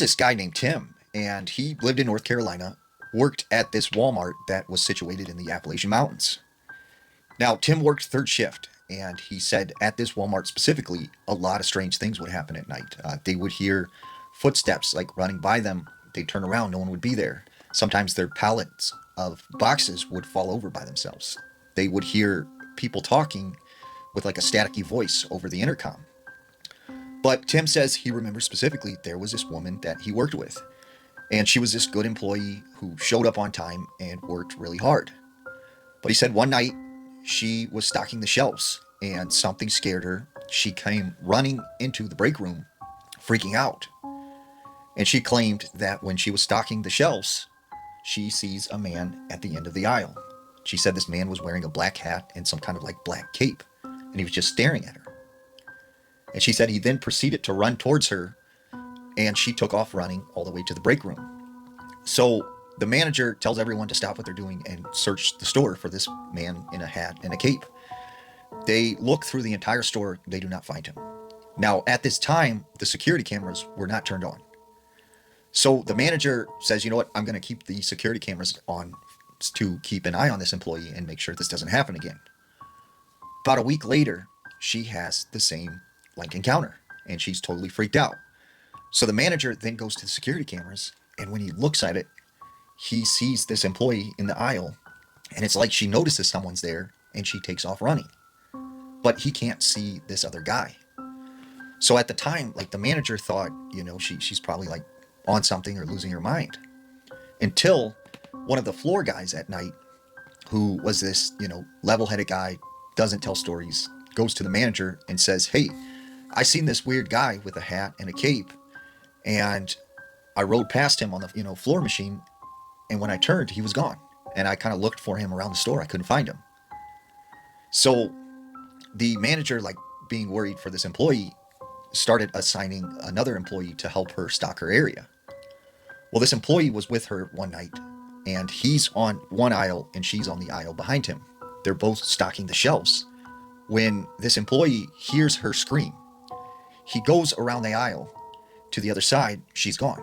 This guy named Tim, and he lived in North Carolina, worked at this Walmart that was situated in the Appalachian Mountains. Now, Tim worked third shift, and he said at this Walmart specifically, a lot of strange things would happen at night. They would hear footsteps like running by them. They'd turn around, no one would be there. Sometimes their pallets of boxes would fall over by themselves. They would hear people talking with like a staticky voice over the intercom. But Tim says he remembers specifically there was this woman that he worked with, and she was this good employee who showed up on time and worked really hard. But he said one night she was stocking the shelves and something scared her. She came running into the break room, freaking out. And she claimed that when she was stocking the shelves, she sees a man at the end of the aisle. She said this man was wearing a black hat and some kind of like black cape, and he was just staring at her. And she said he then proceeded to run towards her, and she took off running all the way to the break room. So the manager tells everyone to stop what they're doing and search the store for this man in a hat and a cape. They look through the entire store, they do not find him. Now, at this time, the security cameras were not turned on. So the manager says, you know what, I'm going to keep the security cameras on to keep an eye on this employee and make sure this doesn't happen again. About a week later, she has the same like encounter, and she's totally freaked out. So the manager then goes to the security cameras, and when he looks at it, he sees this employee in the aisle, and it's like she notices someone's there, and she takes off running. But he can't see this other guy. So at the time, like the manager thought, she's probably like on something or losing her mind. Until one of the floor guys at night, who was this, level-headed guy, doesn't tell stories, goes to the manager and says, hey, I seen this weird guy with a hat and a cape, and I rode past him on the floor machine, and when I turned, he was gone. And I kind of looked for him around the store. I couldn't find him. So the manager, like being worried for this employee, started assigning another employee to help her stock her area. Well, this employee was with her one night, and he's on one aisle and she's on the aisle behind him. They're both stocking the shelves. When this employee hears her scream, he goes around the aisle to the other side. She's gone.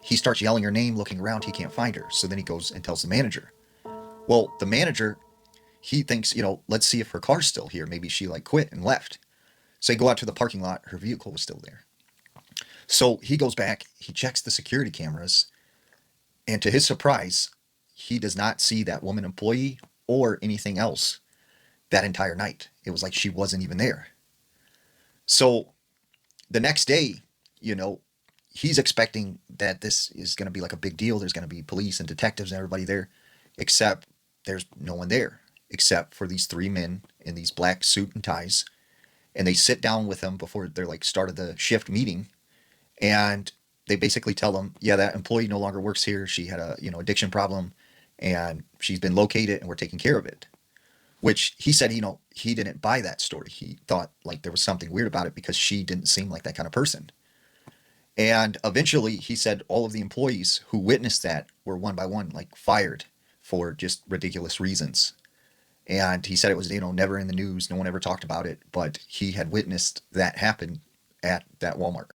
He starts yelling her name, looking around. He can't find her. So then he goes and tells the manager. Well, the manager, he thinks, let's see if her car's still here. Maybe she like quit and left. So they go out to the parking lot. Her vehicle was still there. So he goes back. He checks the security cameras. And to his surprise, he does not see that woman employee or anything else that entire night. It was like she wasn't even there. So the next day, he's expecting that this is going to be like a big deal. There's going to be police and detectives and everybody there, except there's no one there, except for these three men in these black suit and ties. And they sit down with them before they're like started the shift meeting. And they basically tell them, yeah, that employee no longer works here. She had a, addiction problem, and she's been located and we're taking care of it. Which he said, he didn't buy that story. He thought like there was something weird about it because she didn't seem like that kind of person. And eventually he said all of the employees who witnessed that were one by one like fired for just ridiculous reasons. And he said it was, never in the news. No one ever talked about it, but he had witnessed that happen at that Walmart.